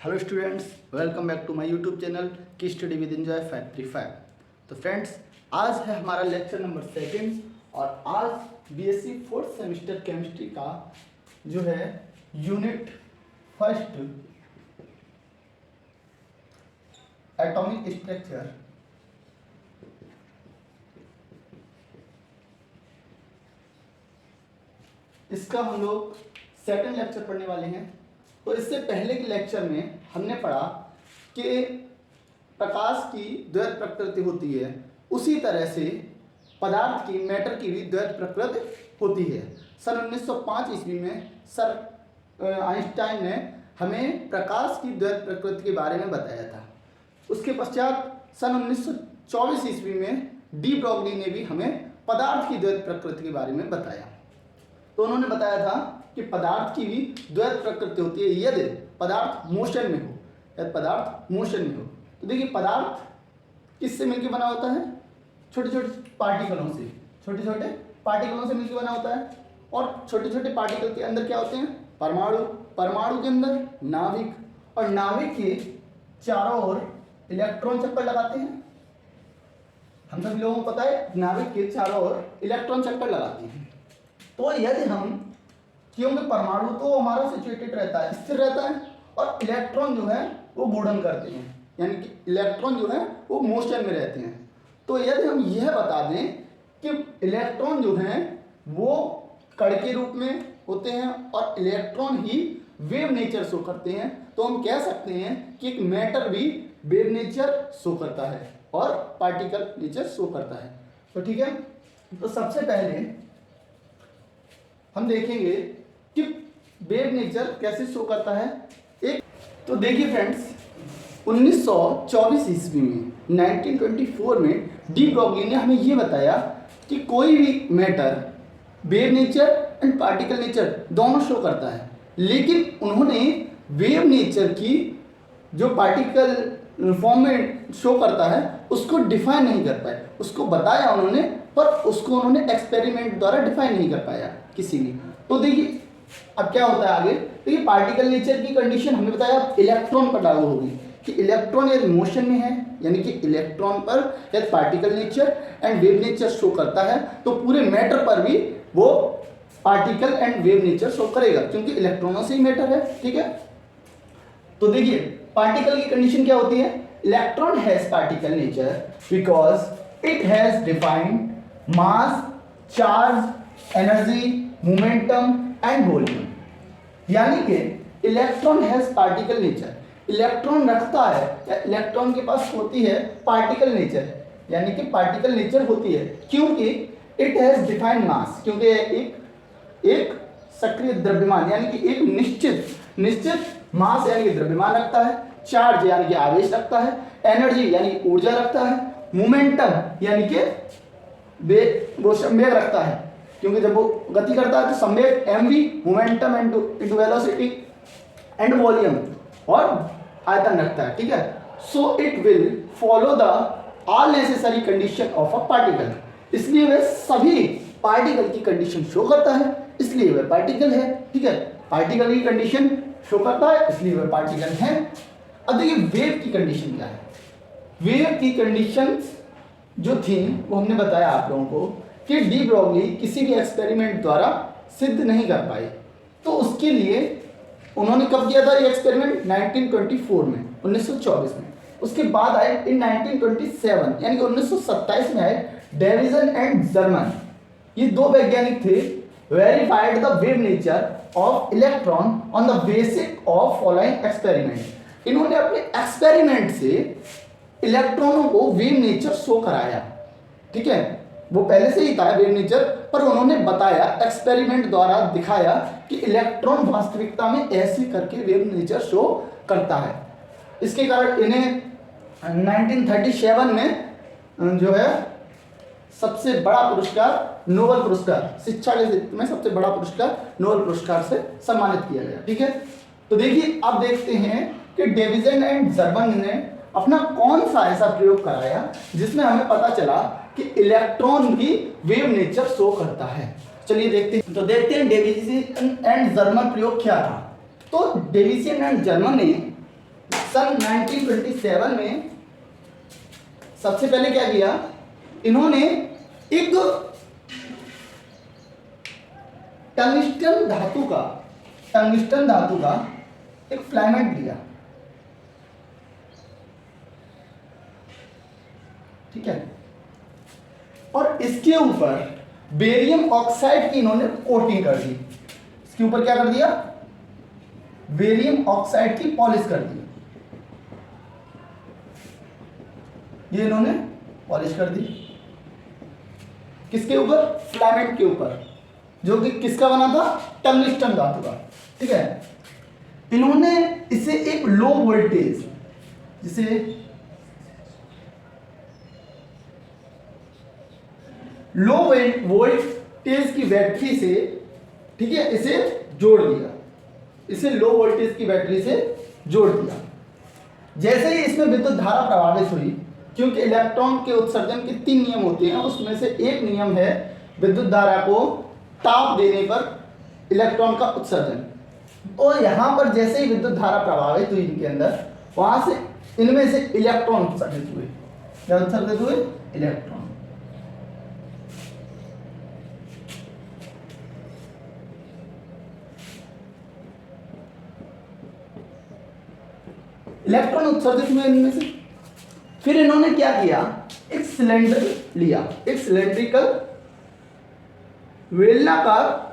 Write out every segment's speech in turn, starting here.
Hello students, welcome back to my YouTube channel की study with enjoy 535। तो friends, आज है हमारा लेक्चर नंबर 2 और आज बीएससी 4th सेमेस्टर केमिस्ट्री का जो है यूनिट 1 एटॉमिक स्ट्रक्चर इसका हम लोग 2nd लेक्चर पढ़ने वाले हैं। तो इससे पहले के लेक्चर में हमने पढ़ा कि प्रकाश की द्वैत प्रकृति होती है, उसी तरह से पदार्थ की मैटर की भी द्वैत प्रकृति होती है। सन 1905 ईस्वी में सर आइंस्टाइन ने हमें प्रकाश की द्वैत प्रकृति के बारे में बताया था। उसके पश्चात सन 1924 ईस्वी में डी ब्रॉगली ने भी हमें पदार्थ की द्वैत प्रकृति के बारे में बताया। तो उन्होंने बताया था कि पदार्थ की भी द्वैत प्रकृति होती है यदि पदार्थ मोशन में हो, यदि पदार्थ मोशन में हो। तो देखिए, पदार्थ किससे मिलकर बना होता है? छोटे छोटे पार्टिकलों से, छोटे छोटे पार्टिकलों से मिलकर बना होता है। और छोटे छोटे पार्टिकल के अंदर क्या होते हैं? परमाणु, परमाणु के अंदर नाभिक, और नाभिक के चारों ओर इलेक्ट्रॉन चक्कर लगाते हैं। हम सभी लोगों को पता है नाभिक के चारों ओर इलेक्ट्रॉन चक्कर लगाते हैं। तो यदि हम, क्योंकि परमाणु तो हमारा सिचुएटेड रहता है, स्थिर रहता है, और इलेक्ट्रॉन जो है वो घूर्णन करते हैं, यानी कि इलेक्ट्रॉन जो है वो मोशन में रहते हैं। तो यदि हम यह बता दें कि इलेक्ट्रॉन जो हैं वो कण के रूप में होते हैं और इलेक्ट्रॉन ही वेव नेचर शो करते हैं, तो हम कह सकते हैं कि एक मैटर भी वेव नेचर शो करता है और पार्टिकल नेचर शो करता है। तो ठीक है, तो सबसे पहले हम देखेंगे कि वेव नेचर कैसे शो करता है। एक तो देखिए फ्रेंड्स, 1924 ईस्वी में 1924 में डी ब्रॉगली ने हमें ये बताया कि कोई भी matter wave nature and particle nature दोनों शो करता है, लेकिन उन्होंने वेव नेचर की जो पार्टिकल फॉर्म में शो करता है उसको डिफाइन नहीं कर पाए। उसको बताया उन्होंने, पर उसको उन्होंने एक्सपेरिमेंट द्वारा डिफाइन नहीं कर पाया किसी ने। तो देखिए अब क्या होता है आगे। देखिए, पार्टिकल नेचर की कंडीशन हमने बताया इलेक्ट्रॉन पर लागू होगी कि इलेक्ट्रॉन यदि मोशन में है, यानी कि इलेक्ट्रॉन पर यदि particle nature and wave nature show करता है, तो पूरे मैटर पर भी वो particle and wave nature show करेगा, क्योंकि इलेक्ट्रॉनों से ही मैटर है। ठीक है, तो देखिए पार्टिकल की कंडीशन क्या होती है। Electron has particle nature because it has defined mass, charge, energy, momentum and volume. यानी कि electron has particle nature, electron रखता है या इलेक्ट्रॉन के पास होती है पार्टिकल नेचर, यानी कि पार्टिकल नेचर होती है, क्योंकि इट हैज डिफाइंड मास, क्योंकि एक सक्रिय द्रव्यमान यानी कि एक निश्चित मास यानी कि द्रव्यमान रखता है, चार्ज यानी कि आवेश रखता है, एनर्जी यानी ऊर्जा रखता है, मोमेंटम यानी कि वो संवेग रखता है, क्योंकि जब वो गति करता है तो संवेग mv, momentum into velocity and volume और आयतन रखता है। ठीक है, so it will follow the all necessary condition of a particle. इसलिए वह सभी पार्टिकल की कंडीशन शो करता है, इसलिए वह पार्टिकल है। ठीक है, पार्टिकल की कंडीशन शो करता है, इसलिए वह पार्टिकल है। अब देखिए वेव की कंडीशन क्या है। वेव की कंडीशन जो थी वो हमने बताया आप लोगों को कि डी ब्रॉगली किसी भी एक्सपेरिमेंट द्वारा सिद्ध नहीं कर पाए। तो उसके लिए उन्होंने कब किया था ये एक्सपेरिमेंट? 1924 में, 1924 में। उसके बाद आए इन 1927 यानी कि 1927 में आए डेविसन एंड जर्मन। ये दो वैज्ञानिक थे। Verified the wave nature of electron on the basis of following experiment. इन्होंने अपने एक्सपेरिमेंट से इलेक्ट्रॉनों को वेव नेचर शो कराया। ठीक है, वो पहले से ही था वेव नेचर, पर उन्होंने बताया, एक्सपेरिमेंट द्वारा दिखाया कि इलेक्ट्रॉन वास्तविकता में ऐसे करके वेव नेचर शो करता है। इसके कारण इन्हें 1937 में जो है सबसे बड़ा पुरस्कार, नोबेल पुरस्कार, शिक्षा के क्षेत्र में सबसे बड़ा पुरस्कार नोबेल पुरस्कार से सम्मानित किया गया। ठीक है, तो देखिए अब देखते हैं कि डेविसन एंड जर्मन ने अपना कौन सा ऐसा प्रयोग कराया जिसमें हमें पता चला कि इलेक्ट्रॉन भी वेव नेचर शो करता है। चलिए देखते हैं। तो देखते हैं डेविसन एंड जर्मन प्रयोग क्या था। तो डेविसन एंड जर्मन ने सन 1927 में सबसे पहले क्या किया, इन्होंने एक टंगस्टन धातु का एक फिलामेंट लिया, ठीक है, और इसके ऊपर बेरियम ऑक्साइड की इन्होंने कोटिंग कर दी। इसके ऊपर क्या कर दिया, बेरियम ऑक्साइड की पॉलिश कर दी, ये इन्होंने पॉलिश कर दी। किसके ऊपर, फिलामेंट के ऊपर, जो कि किसका बना था, टंगस्टन धातु का, ठीक है। इन्होंने इसे एक लो वोल्टेज, जिसे लो वोल्टेज की बैटरी से, ठीक है, इसे जोड़ दिया, इसे लो वोल्टेज की बैटरी से जोड़ दिया। जैसे ही इसमें विद्युत धारा प्रभावित हुई, क्योंकि इलेक्ट्रॉन के उत्सर्जन के 3 नियम होते हैं, उसमें से एक नियम है विद्युत धारा को ताप देने पर इलेक्ट्रॉन का उत्सर्जन। और यहाँ पर जैसे ही विद्युत धारा प्रभावित हुई इनके अंदर, वहां से इनमें से इलेक्ट्रॉन उत्सर्जित हुए। क्या उत्सर्जित हुए, इलेक्ट्रॉन। इलेक्ट्रॉन उत्सर्जित हुए इनमें से। फिर इन्होंने क्या किया, एक सिलेंडर लिया, एक सिलेंड्रिकल बेलनाकार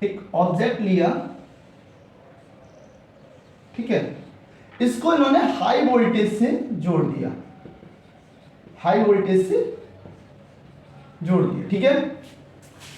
एक ऑब्जेक्ट लिया, ठीक है, इसको इन्होंने हाई वोल्टेज से जोड़ दिया, हाई वोल्टेज से जोड़ दिया, ठीक है।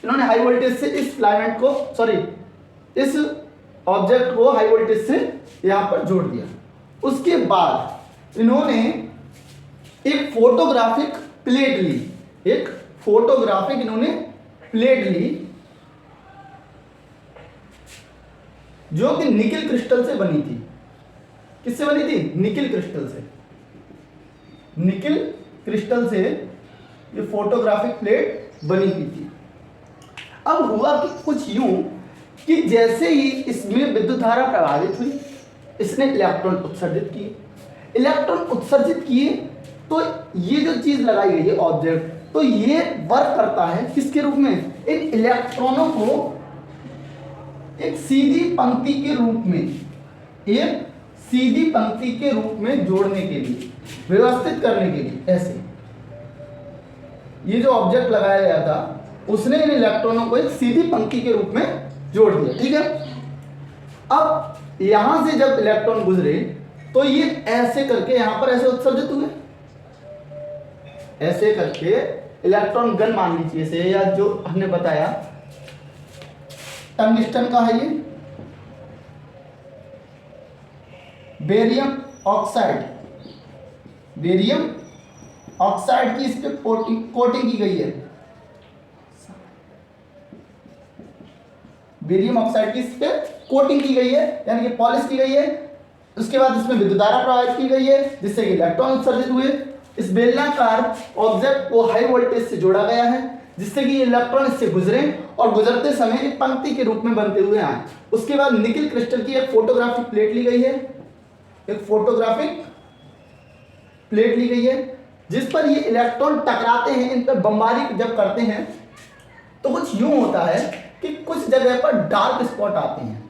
इन्होंने हाई वोल्टेज से इस फिलामेंट को, सॉरी, इस ऑब्जेक्ट को हाई वोल्टेज से यहां पर जोड़ दिया। उसके बाद इन्होंने एक फोटोग्राफिक प्लेट ली, एक फोटोग्राफिक इन्होंने प्लेट ली, जो कि निकेल क्रिस्टल से बनी थी। किससे बनी थी, निकेल क्रिस्टल से। निकेल क्रिस्टल से ये फोटोग्राफिक प्लेट बनी हुई थी। अब हुआ कि कुछ यूं कि जैसे ही इसमें विद्युत धारा प्रभावित हुई, इसने इलेक्ट्रॉन उत्सर्जित किए। इलेक्ट्रॉन उत्सर्जित किए तो ये जो चीज लगाई गई है ऑब्जेक्ट, तो ये वर्क करता है किसके रूप में, इन इलेक्ट्रॉनों को एक सीधी पंक्ति के रूप में, एक सीधी पंक्ति के रूप में जोड़ने के लिए, व्यवस्थित करने के लिए। ऐसे ये जो ऑब्जेक्ट लगाया गया था, उसने इन इलेक्ट्रॉनों को एक सीधी पंक्ति के रूप में जोड़ दिया, ठीक है। अब यहां से जब इलेक्ट्रॉन गुजरे तो ये ऐसे करके यहां पर ऐसे उत्सर्जित हुए, ऐसे करके इलेक्ट्रॉन गन मान लीजिए से, या जो हमने बताया टंगस्टन का है ये, बेरियम ऑक्साइड, बेरियम ऑक्साइड की इस पे कोटिंग की गई है, बेरियम ऑक्साइड की इस पे कोटिंग की गई है, यानी कि पॉलिश की गई है। उसके बाद इसमें विद्युत धारा प्रवाहित की गई है, जिससे कि इलेक्ट्रॉन उत्सर्जित हुए। इस बेलनाकार ऑब्जेक्ट को हाई वोल्टेज से जोड़ा गया है, जिससे कि इलेक्ट्रॉन इससे गुजरे और गुजरते समय एक पंक्ति के रूप में बनते हुए आए। उसके बाद निकेल क्रिस्टल की एक फोटोग्राफिक प्लेट ली गई है, एक फोटोग्राफिक प्लेट ली गई है, जिस पर ये इलेक्ट्रॉन टकराते हैं, इन पर बमबारी जब करते हैं तो कुछ यूं होता है कि कुछ जगह पर डार्क स्पॉट आते हैं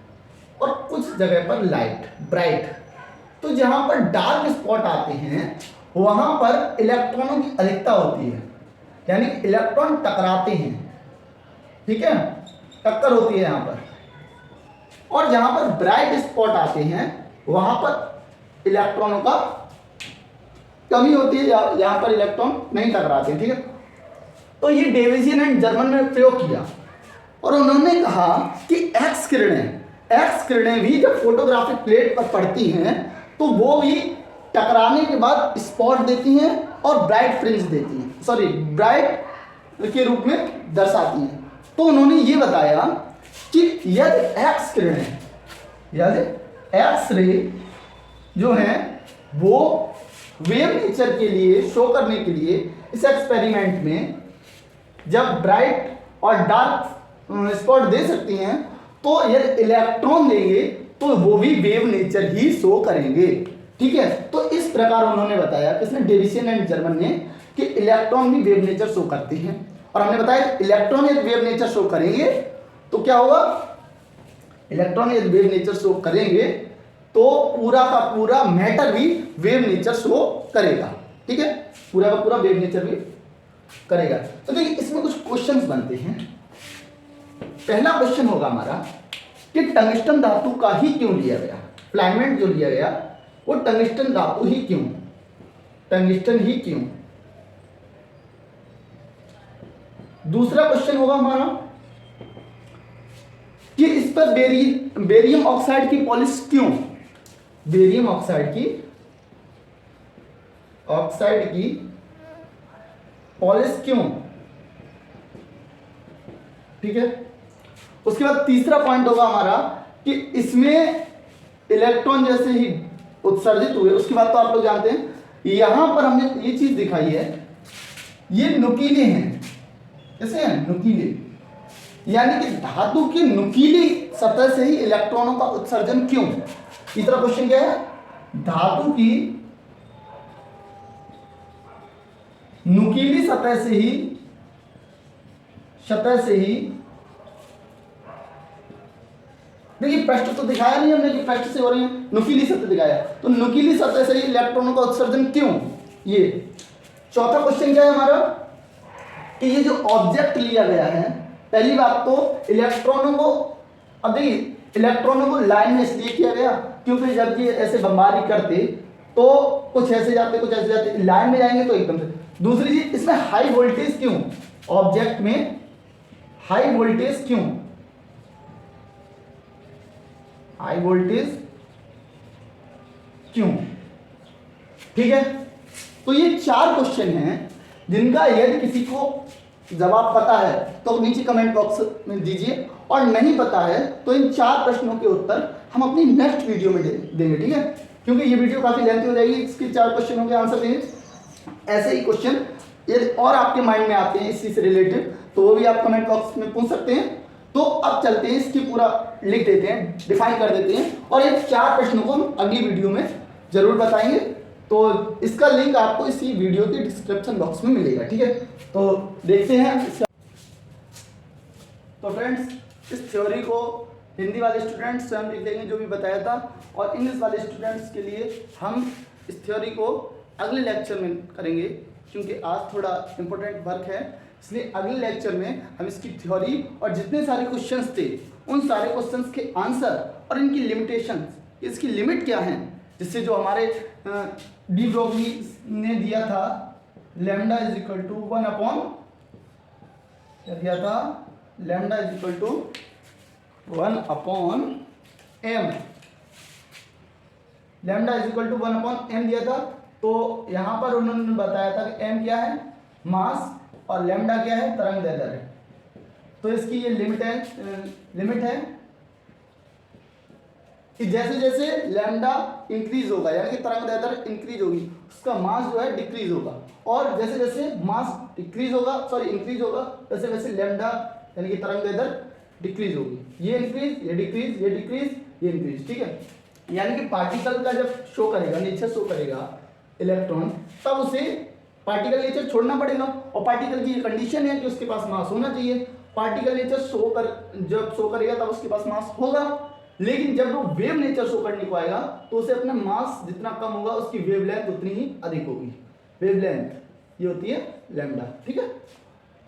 और कुछ जगह पर लाइट, ब्राइट। तो जहां पर डार्क स्पॉट आते हैं वहां पर इलेक्ट्रॉनों की अधिकता होती है, यानी इलेक्ट्रॉन टकराते हैं, ठीक है, टक्कर होती है यहां पर। और जहां पर ब्राइट स्पॉट आते हैं वहां पर इलेक्ट्रॉनों का कमी होती है, यहां पर इलेक्ट्रॉन नहीं टकराते, ठीक है। तो ये डेविसियन एंड जर्मन ने प्रयोग किया और उन्होंने कहा कि एक्स किरणें भी जब फोटोग्राफिक प्लेट पर पड़ती हैं तो वो भी टकराने के बाद स्पॉट देती हैं और ब्राइट फ्रिंज देती हैं, सॉरी, ब्राइट के रूप में दर्शाती हैं। तो उन्होंने ये बताया कि यदि एक्स किरणें, यदि एक्स रे जो है वो वेव नेचर के लिए शो करने के लिए इस एक्सपेरिमेंट में जब ब्राइट और डार्क स्पॉट दे सकती हैं, तो यदि इलेक्ट्रॉन देंगे तो वो भी वेव नेचर ही शो करेंगे। ठीक है, तो इस प्रकार उन्होंने बताया, किसने, डेविसियन एंड जर्मन ने, कि इलेक्ट्रॉन भी वेव नेचर शो करते हैं। और हमने बताया इलेक्ट्रॉन यदि वेव नेचर शो करेंगे तो क्या होगा, इलेक्ट्रॉन यदि वेव नेचर शो करेंगे तो पूरा का पूरा मैटर भी वेव नेचर शो करेगा। ठीक है, पूरा का पूरा वेव नेचर भी करेगा। तो देखिए इसमें कुछ क्वेश्चंस बनते हैं। पहला क्वेश्चन होगा हमारा कि टंगस्टन धातु का ही क्यों लिया गया, फिलामेंट जो लिया गया वो टंगस्टन धातु ही क्यों, टंगस्टन ही क्यों। दूसरा क्वेश्चन होगा हमारा कि इस पर बेरियम ऑक्साइड की पॉलिश क्यों, बेरियम ऑक्साइड की पॉलिश क्यों। ठीक है, उसके बाद तीसरा पॉइंट होगा हमारा कि इसमें इलेक्ट्रॉन जैसे ही उत्सर्जित हुए, उसके बाद तो आप लोग जानते हैं यहां पर हमने ये चीज दिखाई है, ये नुकीले हैं। कैसे हैं, नुकीले, यानी कि धातु की नुकीली सतह से ही इलेक्ट्रॉनों का उत्सर्जन क्यों। तीसरा क्वेश्चन क्या है, धातु की नुकीली सतह से ही देखिए पृष्ठ तो दिखाया नहीं हमने कि पृष्ठ से हो रही है, नुकीली सतह दिखाया, तो नुकीली सतह से ही इलेक्ट्रॉनों का उत्सर्जन क्यों। ये चौथा क्वेश्चन क्या है हमारा कि ये जो ऑब्जेक्ट लिया गया है, पहली बात तो इलेक्ट्रॉनों को, अब देखिए इलेक्ट्रॉनों को लाइन में इसलिए किया गया क्योंकि जब ये ऐसे बमबारी करते तो कुछ ऐसे जाते कुछ ऐसे जाते, लाइन में जाएंगे तो एकदम से। दूसरी चीज, इसमें हाई वोल्टेज क्यों, ऑब्जेक्ट में हाई वोल्टेज क्यों, हाई वोल्टेज क्यों। ठीक है, तो ये 4 क्वेश्चन हैं जिनका यदि किसी को जवाब पता है तो नीचे कमेंट बॉक्स में दीजिए, और नहीं पता है तो इन 4 प्रश्नों के उत्तर हम अपनी नेक्स्ट वीडियो में देंगे। ठीक है, क्योंकि ये वीडियो काफी लेंथी हो जाएगी, इसके 4 क्वेश्चनों के आंसर देंगे। ऐसे ही क्वेश्चन यदि और आपके माइंड में आते हैं इसी से रिलेटेड तो वो भी आप कमेंट बॉक्स में पूछ सकते हैं। तो अब चलते हैं, इसकी पूरा लिख देते हैं, डिफाइन कर देते हैं, और ये 4 प्रश्नों को हम अगली वीडियो में जरूर बताएंगे। तो इसका लिंक आपको इसी वीडियो के डिस्क्रिप्शन बॉक्स में मिलेगा। ठीक है, तो देखते हैं इसका। तो फ्रेंड्स, इस थ्योरी को हिंदी वाले स्टूडेंट्स स्वयं लिख लेंगे जो भी बताया था, और इंग्लिश वाले स्टूडेंट्स के लिए हम इस थ्योरी को अगले लेक्चर में करेंगे, क्योंकि आज थोड़ा इम्पोर्टेंट वर्क है, इसलिए अगले लेक्चर में हम इसकी थ्योरी और जितने सारे क्वेश्चंस थे उन सारे क्वेश्चंस के आंसर और इनकी लिमिटेशंस, इसकी लिमिट क्या हैं, जिससे जो हमारे डी ब्रोगली ने दिया था lambda is equal to 1 upon, क्या दिया था, lambda is equal to 1 upon M, lambda is equal to 1 upon M दिया था। तो यहाँ पर उन्होंने बताया था कि एम क्या है, मास, और लैम्डा क्या है, तरंग दैर्ध्य है। तो इसकी ये लिमिट है कि जैसे जैसे लैम्डा इंक्रीज होगा, यानी कि तरंग दैर्ध्य इंक्रीज होगी, उसका मास जो है डिक्रीज होगा, और जैसे जैसे मास इंक्रीज होगा, वैसे वैसे लैम्डा यानी कि तरंग दैर्ध्य डिक्रीज होगी। ये इंक्रीज, ये डिक्रीज, ये डिक्रीज, ये इंक्रीज। ठीक है, यानी कि पार्टिकल का जब शो करेगा, नेचर शो करेगा इलेक्ट्रॉन, तब उसे पार्टिकल नेचर छोड़ना पड़ेगा, और पार्टिकल की ये कंडीशन है कि उसके पास मास होना चाहिए। पार्टिकल नेचर जब शो करेगा तब उसके पास मास होगा, लेकिन जब वो वेव नेचर शो करने को आएगा तो उसे अपना मास जितना कम होगा उसकी वेवलेंथ उतनी ही अधिक होगी। वेवलेंथ ये होती है लैम्डा। ठीक है,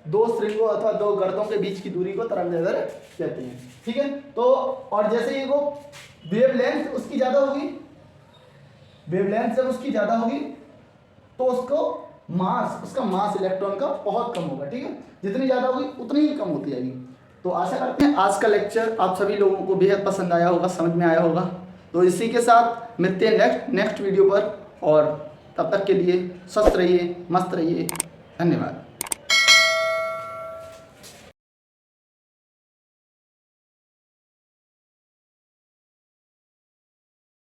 2 श्रृंगों अथवा 2 गर्तों के बीच की दूरी को तरंग दैर्ध्य कहते हैं। ठीक है, तो और जैसे ही वो वेवलेंथ उसकी ज्यादा होगी, वेवलेंथ जब उसकी ज्यादा होगी तो उसका मास इलेक्ट्रॉन का बहुत कम होगा। ठीक है, जितनी ज्यादा होगी उतनी ही कम होती जाएगी। तो आशा करते हैं आज का लेक्चर आप सभी लोगों को बेहद पसंद आया होगा, समझ में आया होगा। तो इसी के साथ मिलते हैं नेक्स्ट वीडियो पर, और तब तक के लिए स्वस्थ रहिए, मस्त रहिए। धन्यवाद।